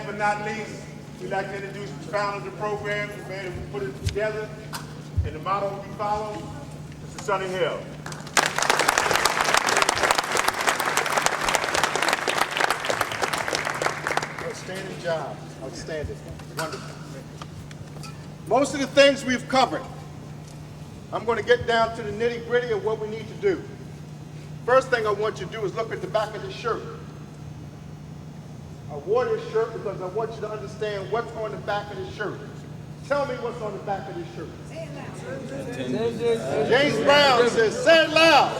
But not least, we'd like to introduce the founder of the program, the man who put it together, and the motto we follow, Mr. Sonny Hill. Outstanding job. Outstanding. Wonderful. Most of the things we've covered, I'm going to get down to the nitty-gritty of what we need to do. First thing I want you to do is look at the back of the shirt. I wore this shirt because I want you to understand what's on the back of this shirt. Tell me what's on the back of this shirt. Say it loud. James Brown says, say it loud.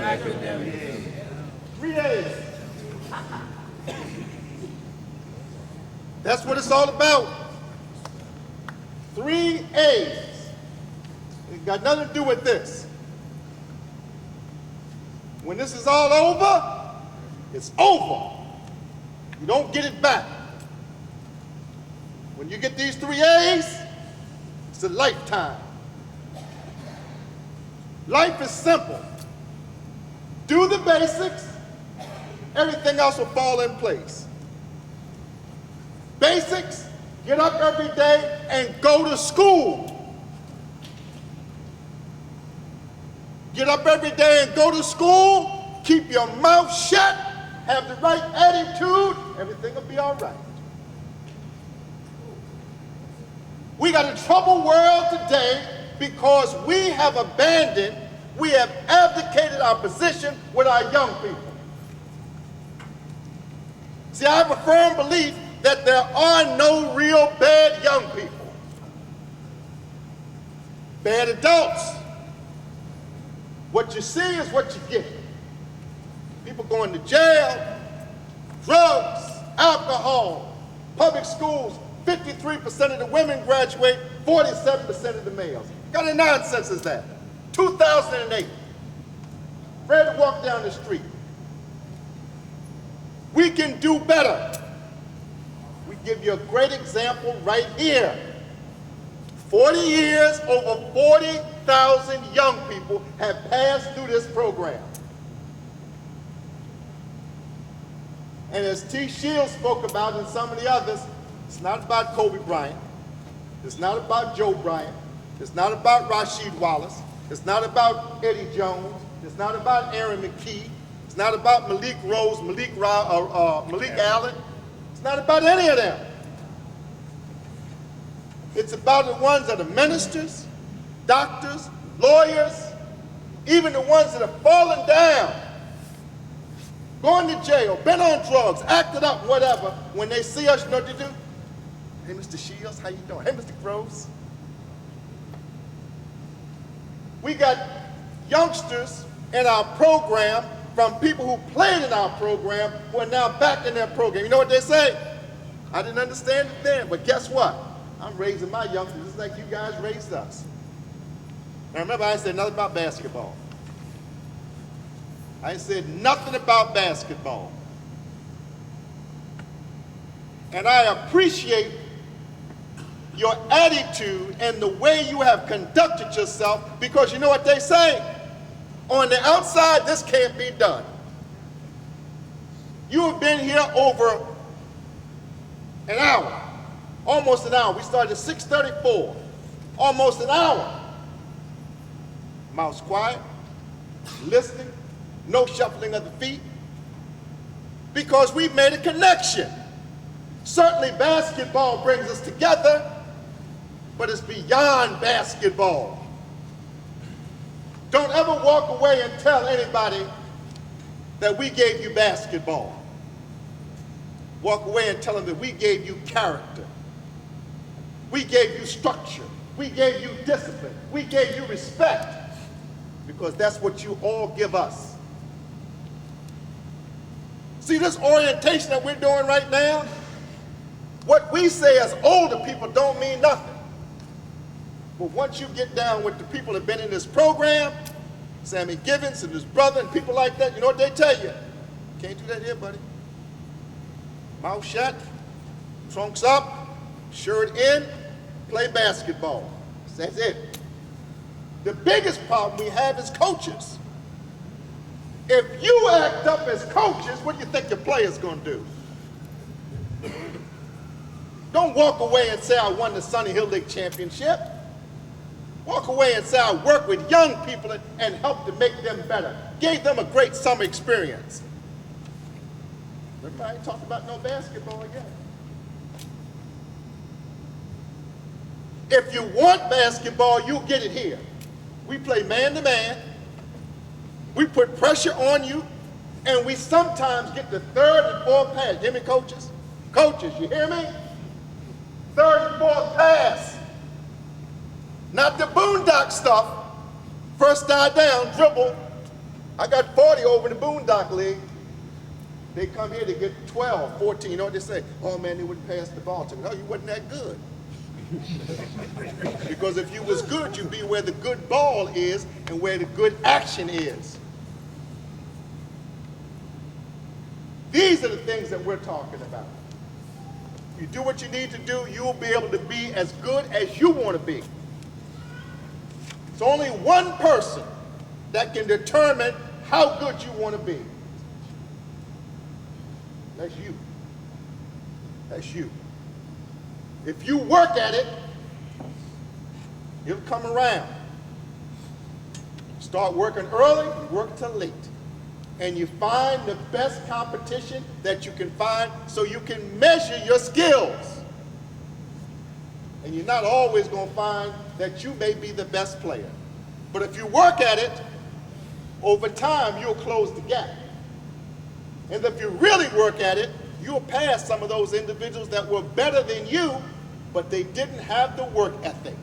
Academic. 3 A's. That's what it's all about. 3 A's. It got nothing to do with this. When this is all over, it's over. You don't get it back. When you get these 3 A's, it's a lifetime. Life is simple. Do the basics, everything else will fall in place. Basics, get up every day and go to school. Get up every day and go to school, keep your mouth shut, have the right attitude, everything will be all right. We got a troubled world today because we have abdicated our position with our young people. See, I have a firm belief that there are no real bad young people. Bad adults. What you see is what you get. People going to jail, drugs, alcohol, public schools, 53% of the women graduate, 47% of the males. What kind of nonsense is that? 2008. Afraid to walk down the street. We can do better. We give you a great example right here. 40 years, over 40,000 young people have passed through this program. And as T. Shields spoke about and some of the others, it's not about Kobe Bryant. It's not about Joe Bryant. It's not about Rasheed Wallace. It's not about Eddie Jones. It's not about Aaron McKee. It's not about Malik Rose, Malik Allen. It's not about any of them. It's about the ones that are ministers, doctors, lawyers, even the ones that have fallen down, going to jail, been on drugs, acted up, whatever. When they see us, you know what they do? Hey, Mr. Shields, how you doing? Hey, Mr. Groves. We got youngsters in our program from people who played in our program who are now back in their program. You know what they say? I didn't understand it then, but guess what? I'm raising my youngsters just like you guys raised us. Now remember, I said nothing about basketball. I said nothing about basketball. And I appreciate your attitude and the way you have conducted yourself, because you know what they say? On the outside, this can't be done. You have been here over an hour, almost an hour. We started at 6:34, almost an hour. Mouths quiet, listening, no shuffling of the feet, because we've made a connection. Certainly basketball brings us together, but it's beyond basketball. Don't ever walk away and tell anybody that we gave you basketball. Walk away and tell them that we gave you character. We gave you structure. We gave you discipline. We gave you respect, because that's what you all give us. See, this orientation that we're doing right now, what we say as older people don't mean nothing. But once you get down with the people that have been in this program, Sammy Givens and his brother and people like that, you know what they tell you? Can't do that here, buddy. Mouth shut, trunks up, shirt in, play basketball. That's it. The biggest problem we have is coaches. If you act up as coaches, what do you think your players going to do? Don't walk away and say, I won the Sonny Hill League championship. Walk away and say, I work with young people and help to make them better. Gave them a great summer experience. Everybody ain't talking about no basketball yet. If you want basketball, you'll get it here. We play man-to-man. We put pressure on you, and we sometimes get the third and fourth pass. Hear me, coaches? Coaches, you hear me? Third and fourth pass. Not the boondock stuff. First eye down, dribble. I got 40 over in the boondock league. They come here to get 12, 14. You know what they say? Oh, man, they wouldn't pass the ball to me. No, you wasn't that good. Because if you was good, you'd be where the good ball is and where the good action is. These are the things that we're talking about. If you do what you need to do, you'll be able to be as good as you want to be. It's only one person that can determine how good you want to be. That's you. That's you. If you work at it, it'll come around. Start working early, work till late. And you find the best competition that you can find so you can measure your skills. And you're not always going to find that you may be the best player. But if you work at it, over time you'll close the gap. And if you really work at it, you'll pass some of those individuals that were better than you, but they didn't have the work ethic.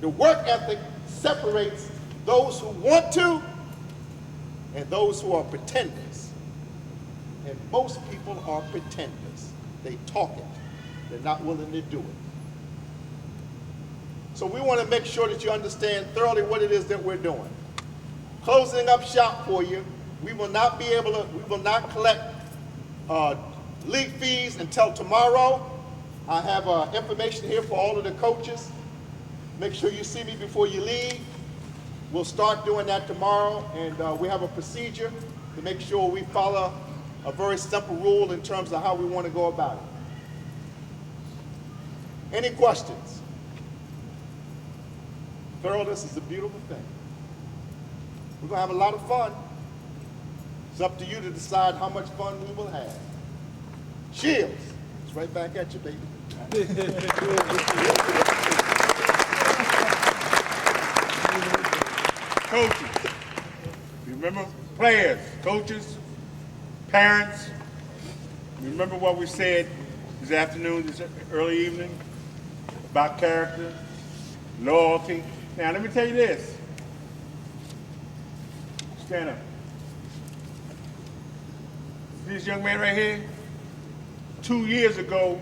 The work ethic separates those who want to and those who are pretenders. And most people are pretenders. They talk it. They're not willing to do it. So we want to make sure that you understand thoroughly what it is that we're doing. Closing up shop for you, we will not collect league fees until tomorrow. I have information here for all of the coaches. Make sure you see me before you leave. We'll start doing that tomorrow, and we have a procedure to make sure we follow a very simple rule in terms of how we want to go about it. Any questions? Thoroughness is a beautiful thing. We're going to have a lot of fun. It's up to you to decide how much fun we will have. Shields, it's right back at you, baby. Coaches, remember players, coaches, parents, remember what we said this afternoon, this early evening about character, loyalty. Now let me tell you this. Stand up. See this young man right here? 2 years ago,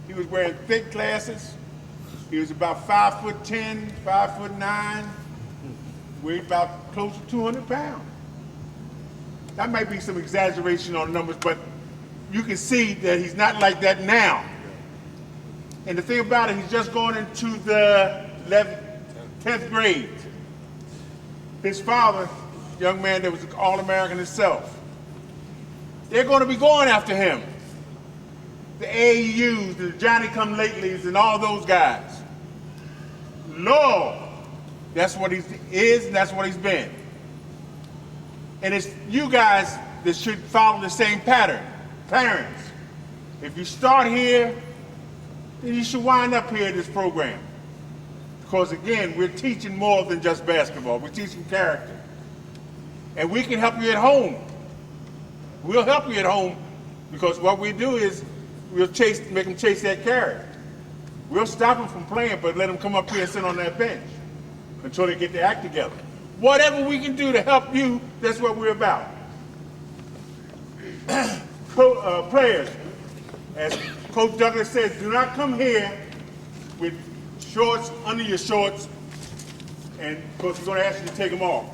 he was wearing thick glasses. He was about 5'10", 5'9", weighed about close to 200 pounds. That might be some exaggeration on numbers, but you can see that he's not like that now. And the thing about it, he's just going into the 10th grade. His father, young man that was an All-American himself, they're going to be going after him. The AAUs, the Johnny-come-latelys, and all those guys. Lord, that's what he is, and that's what he's been. And it's you guys that should follow the same pattern. Parents, if you start here, then you should wind up here in this program. Because again, we're teaching more than just basketball. We're teaching character. And we can help you at home. We'll help you at home because what we do is we'll make them chase that character. We'll stop them from playing, but let them come up here and sit on that bench until they get their act together. Whatever we can do to help you, that's what we're about. Players, as Coach Douglas says, do not come here with shorts under your shorts, and Coach is going to ask you to take them off.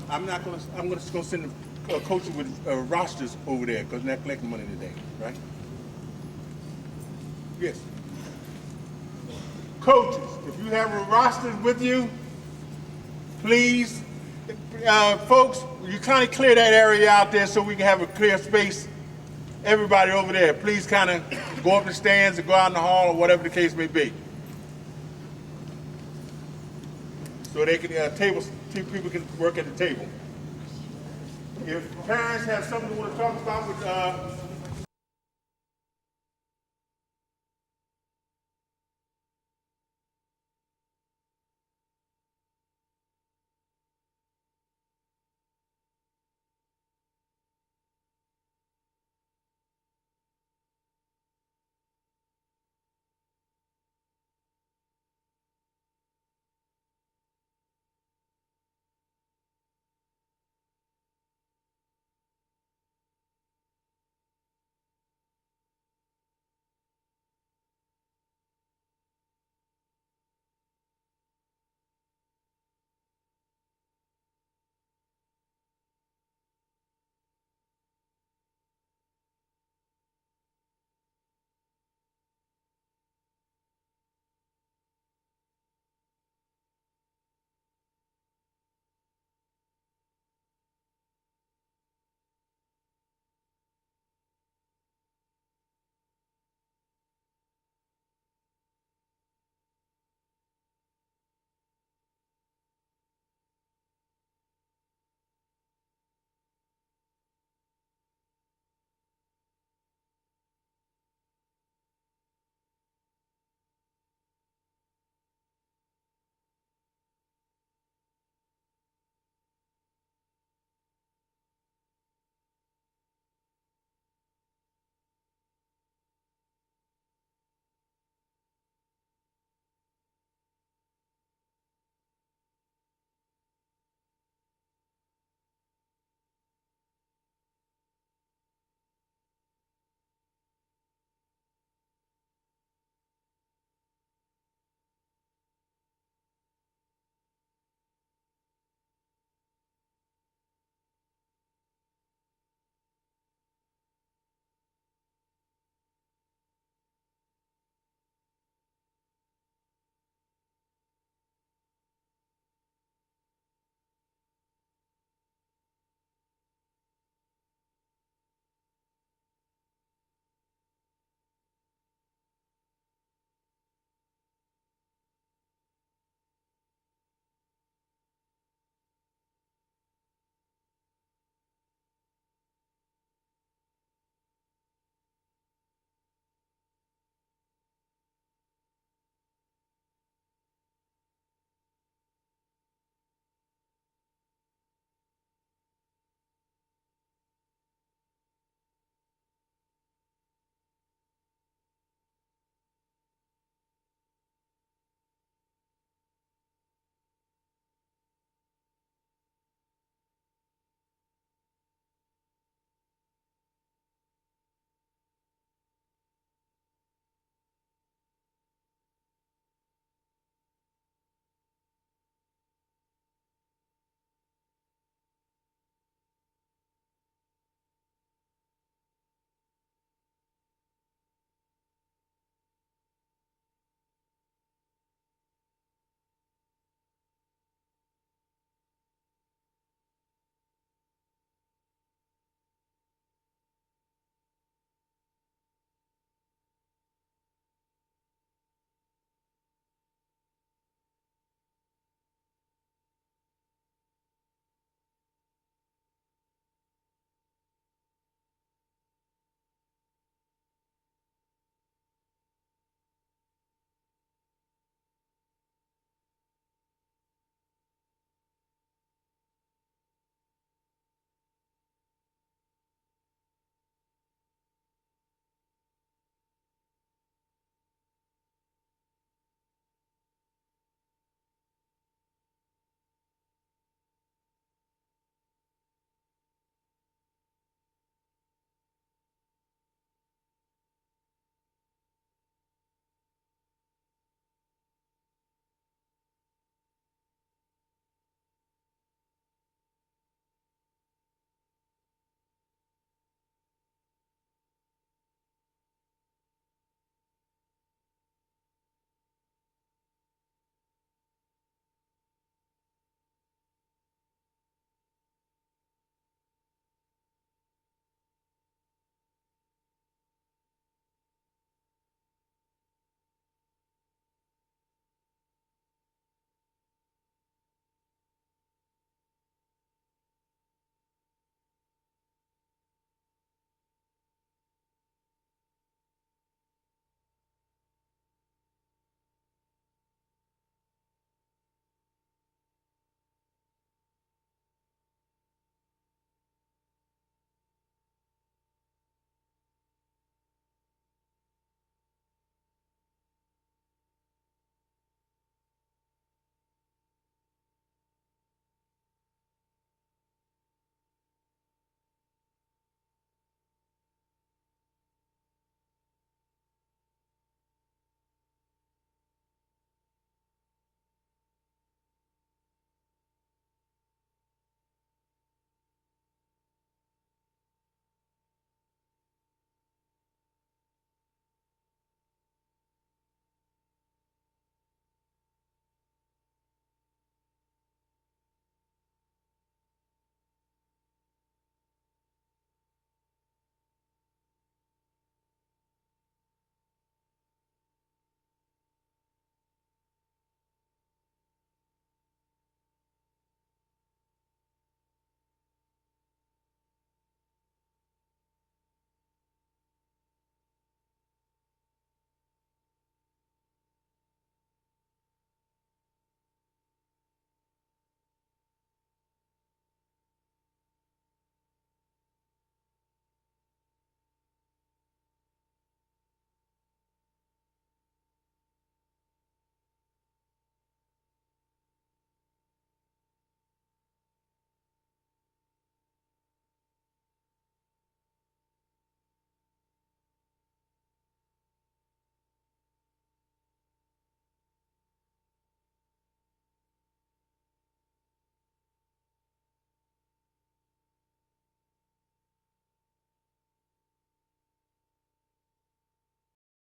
I'm just going to send the coaches with rosters over there because they're not collecting money today, right? Yes. Coaches, if you have a roster with you, please, folks, you kind of clear that area out there so we can have a clear space. Everybody over there, please kind of go up the stands or go out in the hall or whatever the case may be. So they can, people can work at the table. If parents have something they want to talk about with